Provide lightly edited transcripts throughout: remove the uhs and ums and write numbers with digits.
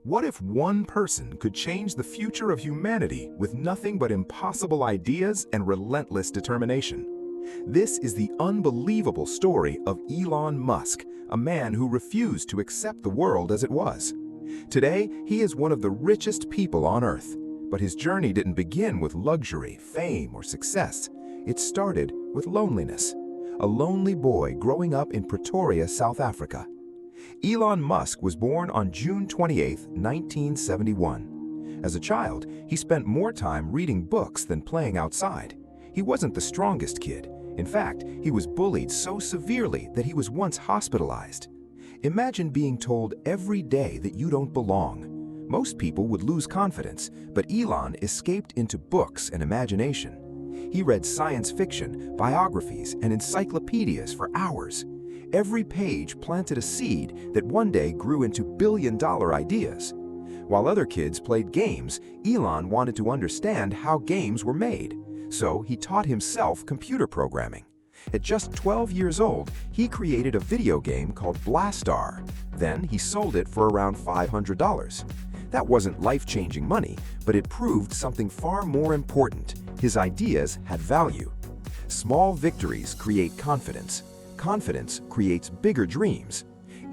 What if one person could change the future of humanity with nothing but impossible ideas and relentless determination? This is the unbelievable story of Elon Musk, a man who refused to accept the world as it was. Today, he is one of the richest people on Earth, but his journey didn't begin with luxury, fame, or success. It started with loneliness. A lonely boy growing up in Pretoria, South Africa. Elon Musk was born on June 28, 1971. As a child, he spent more time reading books than playing outside. He wasn't the strongest kid. In fact, he was bullied so severely that he was once hospitalized. Imagine being told every day that you don't belong. Most people would lose confidence, but Elon escaped into books and imagination. He read science fiction, biographies, and encyclopedias for hours. Every page planted a seed that one day grew into billion-dollar ideas. While other kids played games, Elon wanted to understand how games were made. So he taught himself computer programming. At just 12 years old, he created a video game called Blastar. Then he sold it for around $500. That wasn't life-changing money, but it proved something far more important. His ideas had value. Small victories create confidence. Confidence creates bigger dreams.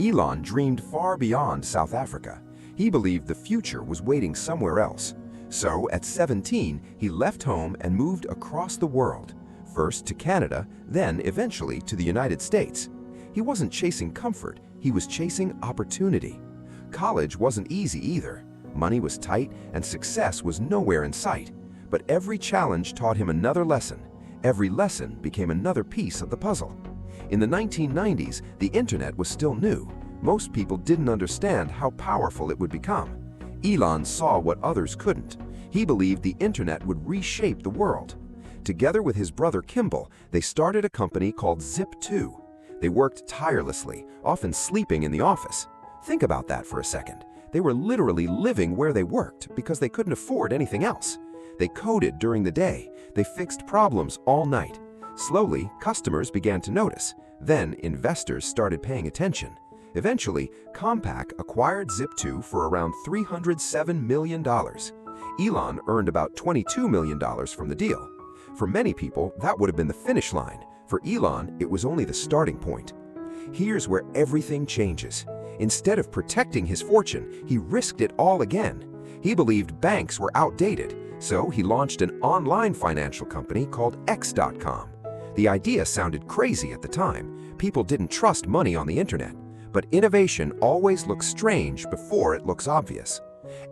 Elon dreamed far beyond South Africa. He believed the future was waiting somewhere else. So, at 17, he left home and moved across the world, first to Canada, then eventually to the United States. He wasn't chasing comfort, he was chasing opportunity. College wasn't easy either. Money was tight and success was nowhere in sight. But every challenge taught him another lesson. Every lesson became another piece of the puzzle. In the 1990s, the internet was still new. Most people didn't understand how powerful it would become. Elon saw what others couldn't. He believed the internet would reshape the world. Together with his brother Kimball, they started a company called Zip2. They worked tirelessly, often sleeping in the office. Think about that for a second. They were literally living where they worked because they couldn't afford anything else. They coded during the day. They fixed problems all night. Slowly, customers began to notice. Then, investors started paying attention. Eventually, Compaq acquired Zip2 for around $307 million. Elon earned about $22 million from the deal. For many people, that would have been the finish line. For Elon, it was only the starting point. Here's where everything changes. Instead of protecting his fortune, he risked it all again. He believed banks were outdated, so he launched an online financial company called X.com. The idea sounded crazy at the time. People didn't trust money on the internet. But innovation always looks strange before it looks obvious.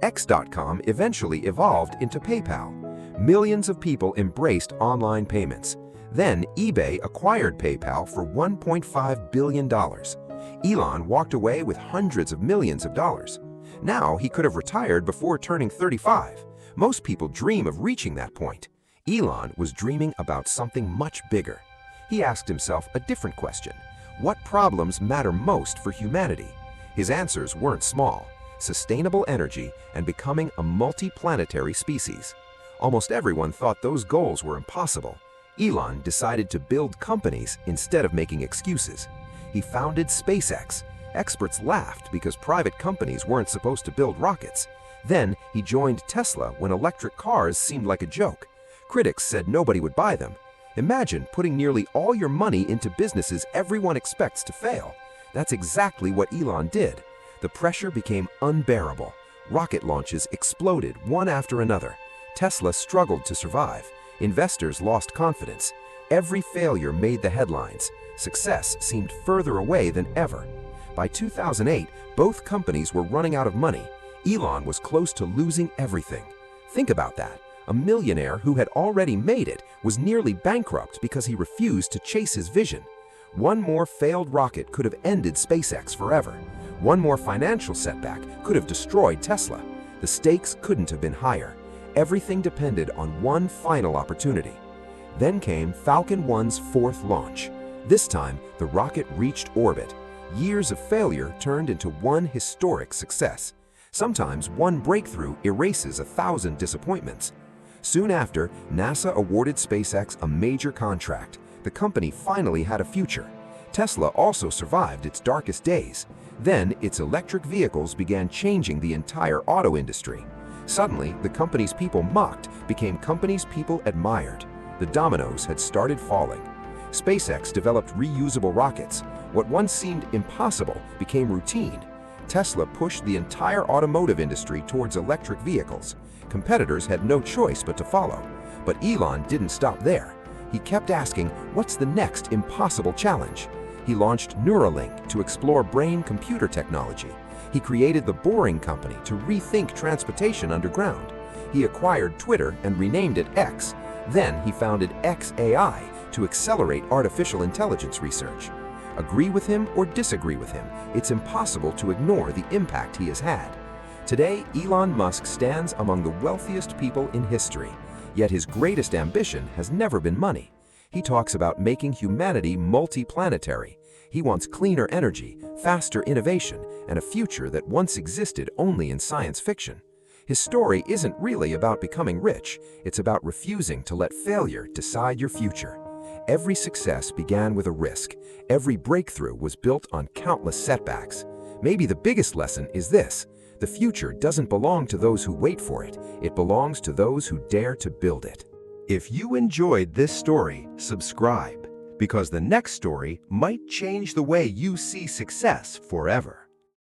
X.com eventually evolved into PayPal. Millions of people embraced online payments. Then eBay acquired PayPal for $1.5 billion. Elon walked away with hundreds of millions of dollars. Now he could have retired before turning 35. Most people dream of reaching that point. Elon was dreaming about something much bigger. He asked himself a different question. What problems matter most for humanity? His answers weren't small: sustainable energy and becoming a multi-planetary species. Almost everyone thought those goals were impossible. Elon decided to build companies instead of making excuses. He founded SpaceX. Experts laughed because private companies weren't supposed to build rockets. Then he joined Tesla when electric cars seemed like a joke. Critics said nobody would buy them. Imagine putting nearly all your money into businesses everyone expects to fail. That's exactly what Elon did. The pressure became unbearable. Rocket launches exploded one after another. Tesla struggled to survive. Investors lost confidence. Every failure made the headlines. Success seemed further away than ever. By 2008, both companies were running out of money. Elon was close to losing everything. Think about that. A millionaire who had already made it was nearly bankrupt because he refused to chase his vision. One more failed rocket could have ended SpaceX forever. One more financial setback could have destroyed Tesla. The stakes couldn't have been higher. Everything depended on one final opportunity. Then came Falcon 1's fourth launch. This time, the rocket reached orbit. Years of failure turned into one historic success. Sometimes one breakthrough erases 1,000 disappointments. Soon after, NASA awarded SpaceX a major contract. The company finally had a future. Tesla also survived its darkest days. Then its electric vehicles began changing the entire auto industry. Suddenly, the companies people mocked became companies people admired. The dominoes had started falling. SpaceX developed reusable rockets. What once seemed impossible became routine. Tesla pushed the entire automotive industry towards electric vehicles. Competitors had no choice but to follow. But Elon didn't stop there. He kept asking, what's the next impossible challenge? He launched Neuralink to explore brain-computer technology. He created the Boring Company to rethink transportation underground. He acquired Twitter and renamed it X. Then he founded xAI to accelerate artificial intelligence research. Agree with him or disagree with him, it's impossible to ignore the impact he has had. Today, Elon Musk stands among the wealthiest people in history, yet his greatest ambition has never been money. He talks about making humanity multi-planetary. He wants cleaner energy, faster innovation, and a future that once existed only in science fiction. His story isn't really about becoming rich, it's about refusing to let failure decide your future. Every success began with a risk. Every breakthrough was built on countless setbacks. Maybe the biggest lesson is this: the future doesn't belong to those who wait for it, it belongs to those who dare to build it. If you enjoyed this story, subscribe, because the next story might change the way you see success forever.